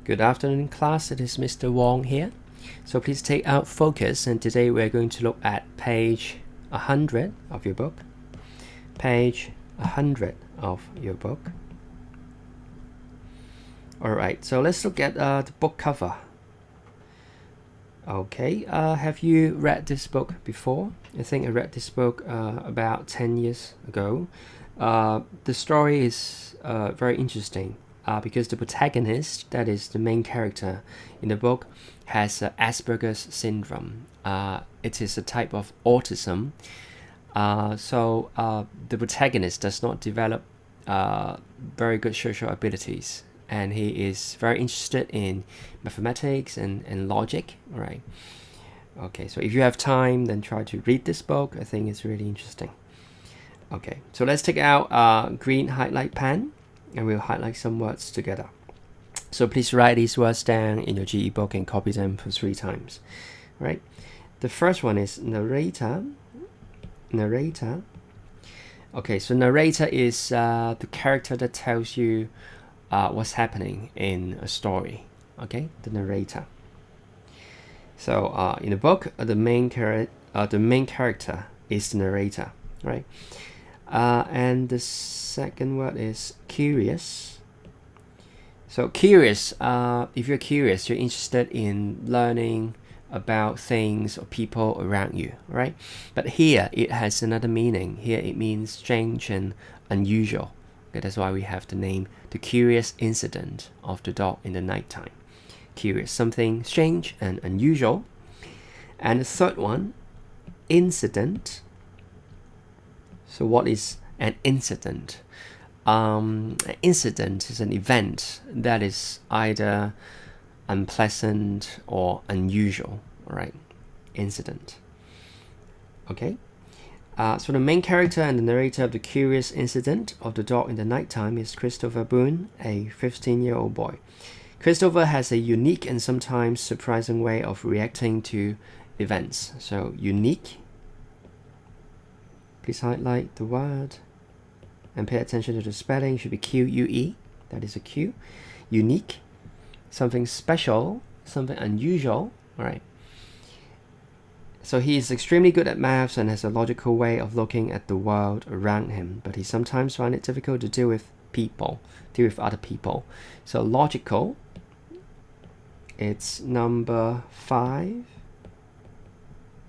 Good afternoon, class. It is Mr. Wong here. So please take out focus, and today we're going to look at page 100 of your book. Page 100 of your book. Alright, so let's look at the book cover. Okay, have you read this book before? I think I read this book about 10 years ago. The story is very interesting because the protagonist, that is the main character in the book, has Asperger's syndrome. It is a type of autism. So the protagonist does not develop very good social abilities, and he is very interested in mathematics and logic. All right. Okay, so if you have time, then try to read this book. I think it's really interesting. Okay, so let's take out a green highlight pen, and we'll highlight some words together. So please write these words down in your GE book and copy them for 3 times. Right. The first one is narrator. Narrator. Okay, so narrator is the character that tells you what's happening in a story. Okay, the narrator. So in the book, the main character is the narrator, right? And the second word is curious. So curious, if you're curious, you're interested in learning about things or people around you, right? But here it has another meaning. Here it means strange and unusual. Okay, that's why we have the name, the curious incident of the dog in the nighttime. Curious, something strange and unusual. And the third one, incident. So what is an incident? An incident is an event that is either unpleasant or unusual. All right, incident. Okay. So the main character and the narrator of the curious incident of the dog in the nighttime is Christopher Boone, a 15-year-old boy. Christopher has a unique and sometimes surprising way of reacting to events. So unique. Please highlight the word and pay attention to the spelling. It should be Q-U-E. That is a Q. Unique. Something special. Something unusual. All right. So he is extremely good at maths and has a logical way of looking at the world around him, but he sometimes finds it difficult to deal with other people. So logical, it's number 5.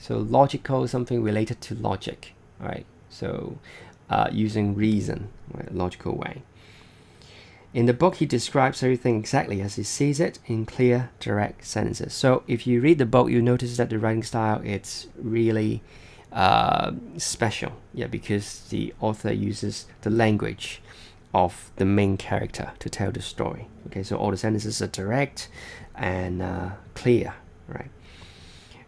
So logical is something related to logic, all right? So using reason, right? Logical way. In the book, he describes everything exactly as he sees it in clear, direct sentences. So if you read the book, you notice that the writing style, it's really special. Yeah, because the author uses the language of the main character to tell the story. Okay, so all the sentences are direct and clear, right?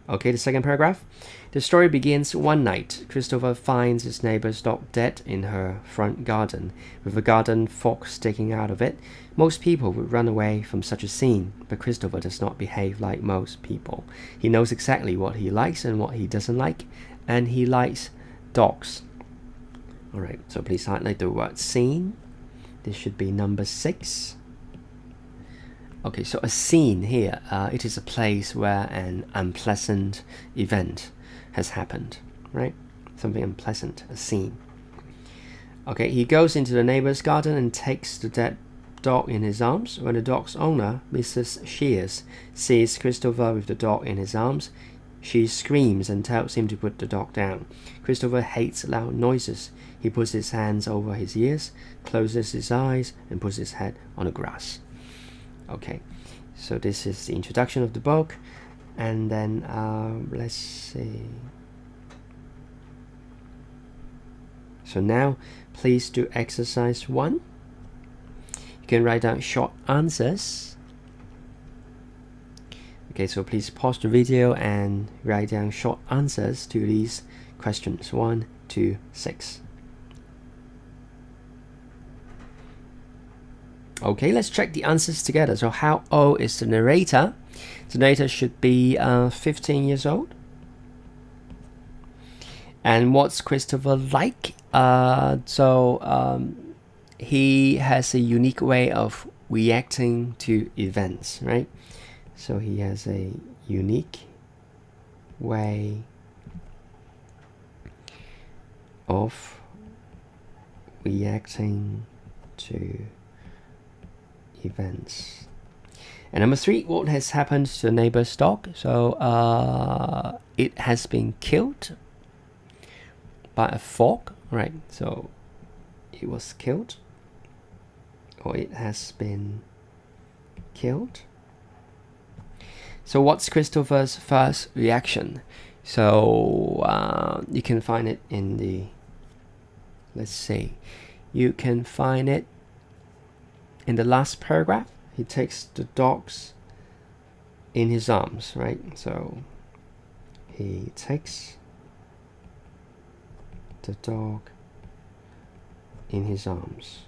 Okay, the second paragraph. The story begins one night. Christopher finds his neighbor's dog dead in her front garden, with a garden fork sticking out of it. Most people would run away from such a scene, but Christopher does not behave like most people. He knows exactly what he likes and what he doesn't like, and he likes dogs. Alright, so please highlight the word scene. This should be number 6. Okay, so a scene here, it is a place where an unpleasant event has happened, right? Something unpleasant, a scene. Okay, he goes into the neighbor's garden and takes the dead dog in his arms. When the dog's owner, Mrs. Shears, sees Christopher with the dog in his arms, she screams and tells him to put the dog down. Christopher hates loud noises. He puts his hands over his ears, closes his eyes, and puts his head on the grass. Okay, so this is the introduction of the book, and then let's see. So now please do exercise 1. You can write down short answers. Okay, so please pause the video and write down short answers to these questions 1 to 6. Okay, let's check the answers together. So how old is the narrator? The narrator should be 15 years old. And what's Christopher like? He has a unique way of reacting to events, right? So he has a unique way of reacting to events. And number 3, what has happened to the neighbor's dog? So it has been killed by a fork, right? So it was killed, or it has been killed. So what's Christopher's first reaction? So you can find it in the, let's see, you can find it in the last paragraph. He takes the dogs in his arms, right? So he takes the dog in his arms.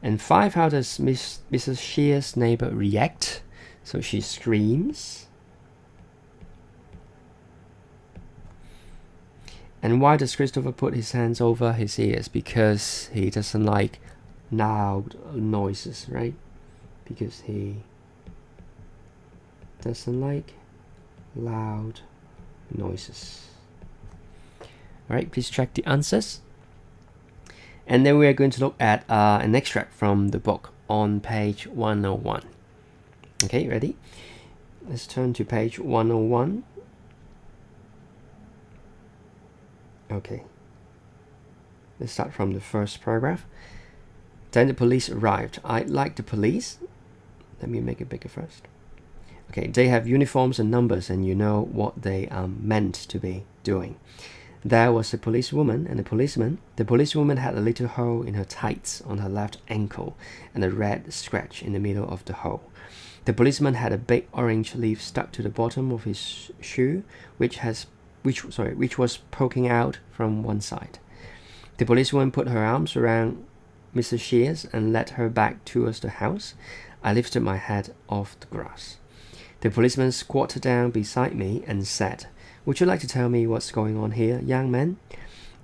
And 5, how does Mrs. Shear's neighbor react? So she screams. And why does Christopher put his hands over his ears? Because he doesn't like loud noises, right? Because he doesn't like loud noises. Alright, please check the answers. And then we are going to look at an extract from the book on page 101. Okay, ready? Let's turn to page 101. Okay. Let's start from the first paragraph. Then the police arrived. I like the police. Let me make it bigger first. Okay, they have uniforms and numbers, and you know what they are meant to be doing. There was a policewoman and a policeman. The policewoman had a little hole in her tights on her left ankle and a red scratch in the middle of the hole. The policeman had a big orange leaf stuck to the bottom of his shoe, which was poking out from one side. The policewoman put her arms around Mrs. Shears and led her back towards the house. I lifted my head off the grass. The policeman squatted down beside me and said, "Would you like to tell me what's going on here, young man?"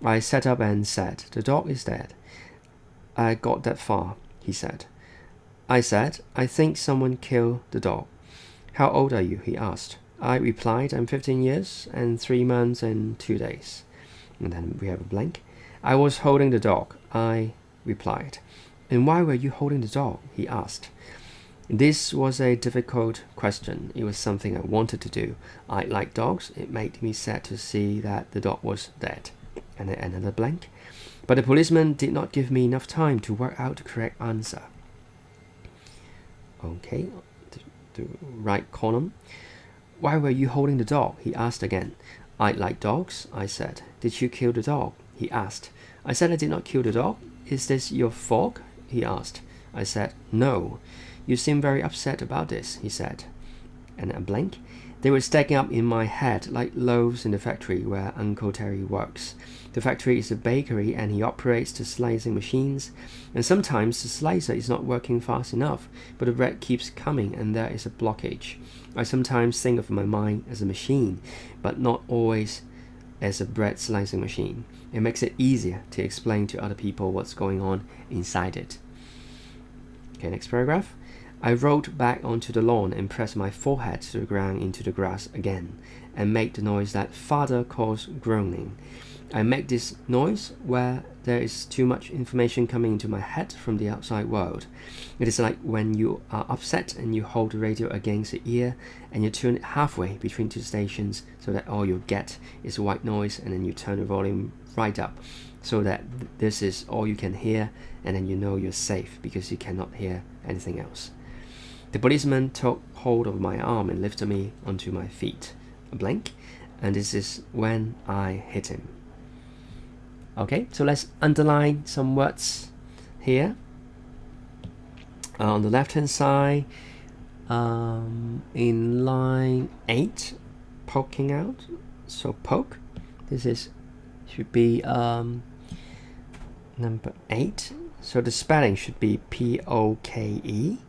I sat up and said, "The dog is dead." "I got that far," he said. I said, "I think someone killed the dog." "How old are you?" he asked. I replied, "I'm 15 years and 3 months and 2 days. And then we have a blank. "I was holding the dog," I replied. "And why were you holding the dog?" he asked. This was a difficult question. It was something I wanted to do. I like dogs. It made me sad to see that the dog was dead. And another blank. But the policeman did not give me enough time to work out the correct answer. Okay, the right column. "Why were you holding the dog?" he asked again. "I like dogs," I said. "Did you kill the dog?" he asked. I said, "I did not kill the dog." "Is this your fork?" he asked. I said, "No." "You seem very upset about this," he said. And a blank. "They were stacking up in my head like loaves in the factory where Uncle Terry works. The factory is a bakery and he operates the slicing machines. And sometimes the slicer is not working fast enough, but the bread keeps coming and there is a blockage. I sometimes think of my mind as a machine, but not always as a bread slicing machine. It makes it easier to explain to other people what's going on inside it." Okay, next paragraph. I rolled back onto the lawn and pressed my forehead to the ground into the grass again, and made the noise that father calls groaning. I make this noise where there is too much information coming into my head from the outside world. It is like when you are upset and you hold the radio against the ear and you turn it halfway between 2 stations so that all you get is white noise, and then you turn the volume right up so that this is all you can hear, and then you know you're safe because you cannot hear anything else. The policeman took hold of my arm and lifted me onto my feet. A blank. And this is when I hit him. Okay, so let's underline some words here. On the left hand side, in line 8, poking out. So poke. This should be number 8. So the spelling should be P-O-K-E.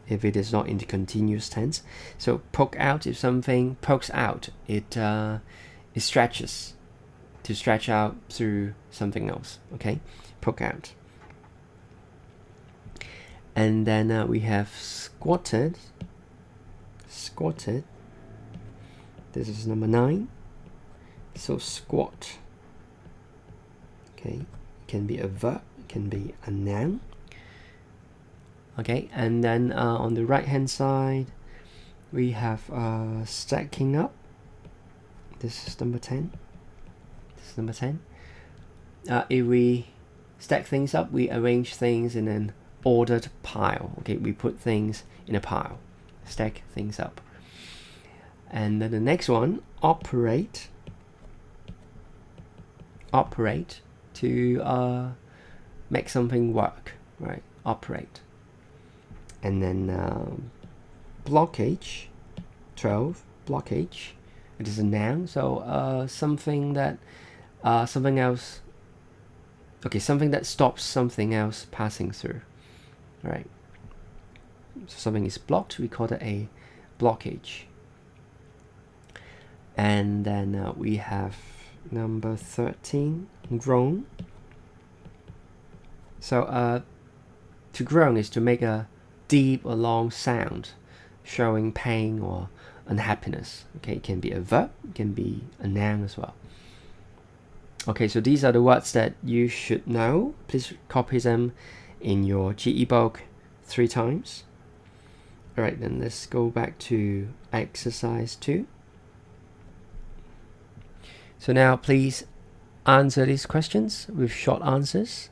If it is not in the continuous tense. So poke out, if something pokes out, it stretches, to stretch out through something else. Okay, poke out. And then we have squatted. This is number 9. So squat, okay, can be a verb, can be a noun. Okay, and then on the right hand side we have stacking up. This is number 10. If we stack things up, we arrange things in an ordered pile. Okay, we put things in a pile, stack things up. And then the next one, operate to make something work, right? Operate. And then blockage, 12, blockage. It is a noun, so something that something else. Okay, something that stops something else passing through, right? So something is blocked, we call it a blockage. And then we have number 13, groan. So to groan is to make a deep or long sound showing pain or unhappiness. Okay, it can be a verb, it can be a noun as well. Okay, so these are the words that you should know. Please copy them in your GE book 3 times. Alright, then let's go back to exercise 2. So now please answer these questions with short answers.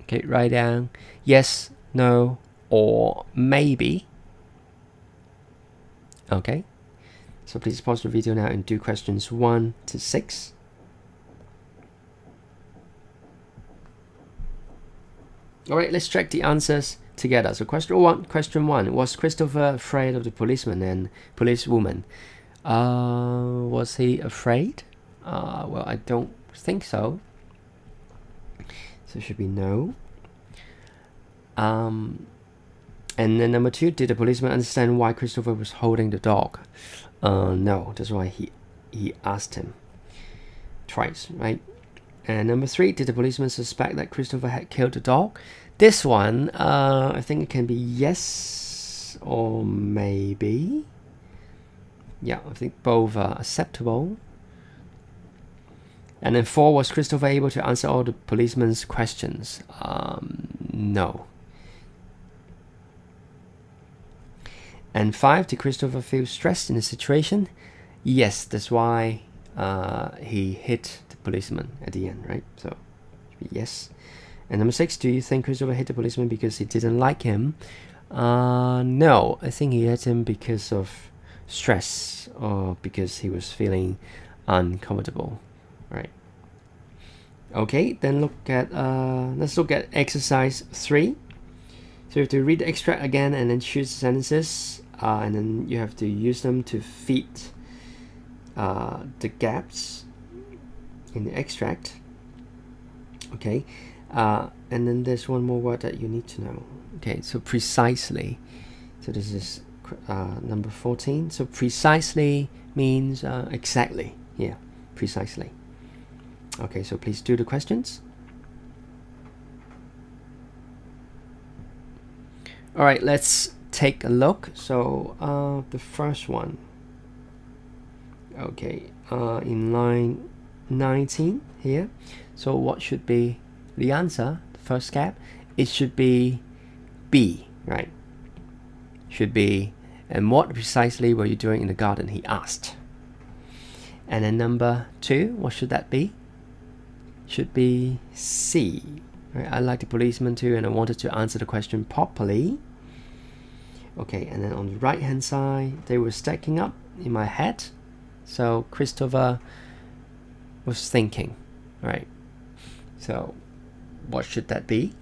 Okay, write down yes, no, or maybe. Okay, so please pause the video now and do questions 1 to 6. Alright, let's check the answers together. So question one, was Christopher afraid of the policeman and policewoman? Was he afraid? Well, I don't think so. So it should be no. And then number 2, did the policeman understand why Christopher was holding the dog? No, that's why he asked him twice, right? And number 3, did the policeman suspect that Christopher had killed the dog? This one, I think it can be yes or maybe. Yeah, I think both are acceptable. And then 4, was Christopher able to answer all the policeman's questions? No. And 5, did Christopher feel stressed in the situation? Yes, that's why he hit the policeman at the end, right? So, yes. And number 6, do you think Christopher hit the policeman because he didn't like him? No, I think he hit him because of stress or because he was feeling uncomfortable, right? Okay, then let's look at exercise 3. So you have to read the extract again and then choose sentences, and then you have to use them to fit the gaps in the extract. Okay, and then there's one more word that you need to know. Okay, so precisely. So this is number 14. So precisely means exactly. Yeah, precisely. Okay, so please do the questions. All right, let's take a look. So the first one. Okay, in line 19 here. So what should be the answer? The first gap. It should be B, right? Should be. And what precisely were you doing in the garden? He asked. And then number 2, what should that be? Should be C. Right? I like the policeman too, and I wanted to answer the question properly. Okay, and then on the right hand side, they were stacking up in my head. So Christopher was thinking, right? So what should that be?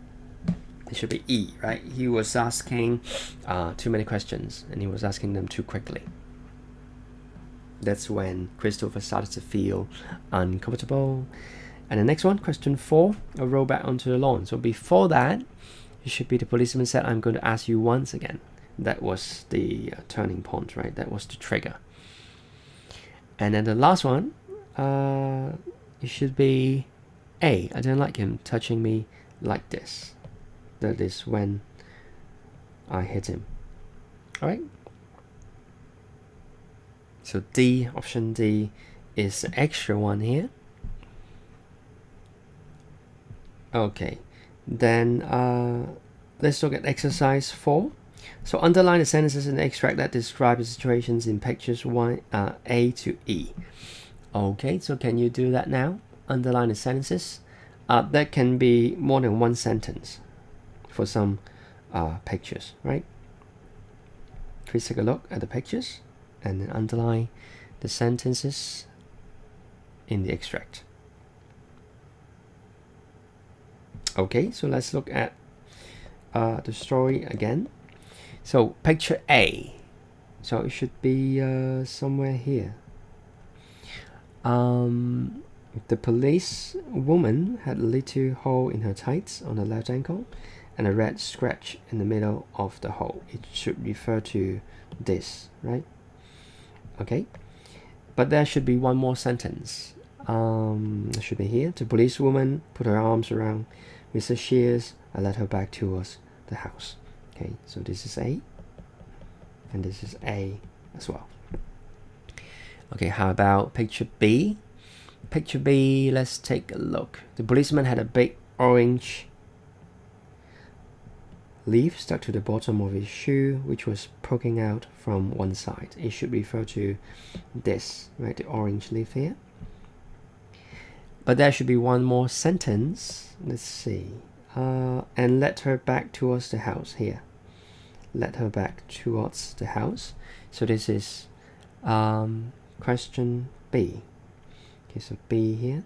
It should be E, right? He was asking too many questions, and he was asking them too quickly. That's when Christopher started to feel uncomfortable. And the next one, question 4, a roll back onto the lawn. So before that, it should be the policeman said, I'm going to ask you once again. That was the turning point, right? That was the trigger. And then the last one, it should be A. I don't like him touching me like this. that is when I hit him. All right. So D, option D, is the extra one here. Okay, then let's look at exercise 4. So underline the sentences in the extract that describe the situations in pictures A to E. Okay, so can you do that now? Underline the sentences. That can be more than one sentence for some pictures, right? Please take a look at the pictures and then underline the sentences in the extract. Okay, so let's look at the story again. So picture A, so it should be somewhere here. The police woman had a little hole in her tights on her left ankle and a red scratch in the middle of the hole. It should refer to this, right? Okay, but there should be one more sentence. It should be here. The policewoman put her arms around Mrs. Shears and led her back towards the house. Okay, so this is A, and this is A as well. Okay, how about picture B? Picture B, let's take a look. The policeman had a big orange leaf stuck to the bottom of his shoe, which was poking out from one side. It should refer to this, right? The orange leaf here. But there should be one more sentence. Let's see. And led her back towards the house here. Led her back towards the house. So this is question B. Okay, so B here.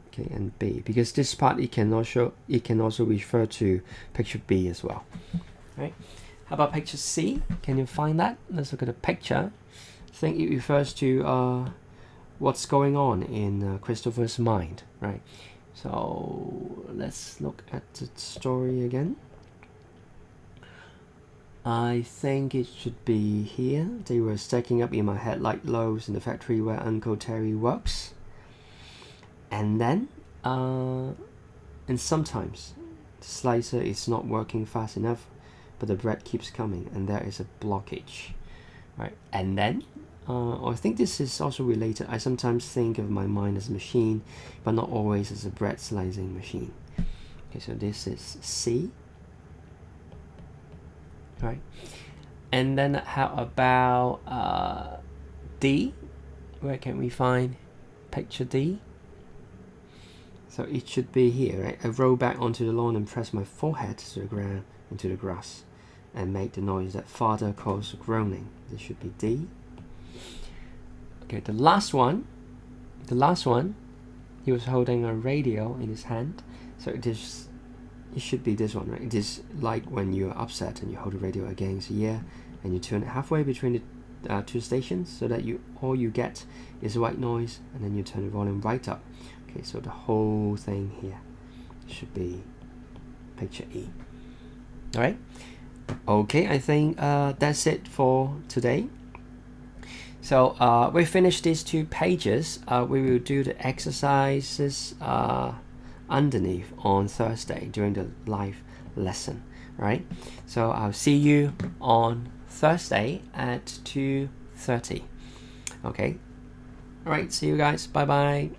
Okay, and B, because this part it can also refer to picture B as well. Right? How about picture C? Can you find that? Let's look at the picture. I think it refers to what's going on in Christopher's mind, right? So let's look at the story again. I think it should be here. They were stacking up in my head like loaves in the factory where Uncle Terry works. And then, and sometimes the slicer is not working fast enough, but the bread keeps coming and there is a blockage, right? And then, I think this is also related. I sometimes think of my mind as a machine, but not always as a bread slicing machine. Okay, so this is C. Right, and then how about D? Where can we find picture D? So it should be here, right? I roll back onto the lawn and press my forehead to the ground, into the grass, and make the noise that father calls groaning. This should be D. Okay, the last one, he was holding a radio in his hand, so it should be this one, right? It is like when you're upset and you hold the radio against your ear and you turn it halfway between the two stations so that all you get is white noise, and then you turn the volume right up. Okay, so the whole thing here should be picture E. All right. Okay, I think that's it for today. So we finished these 2 pages. We will do the exercises underneath on Thursday during the live lesson, right? So I'll see you on Thursday at 2:30. Okay, all right, see you guys, bye bye.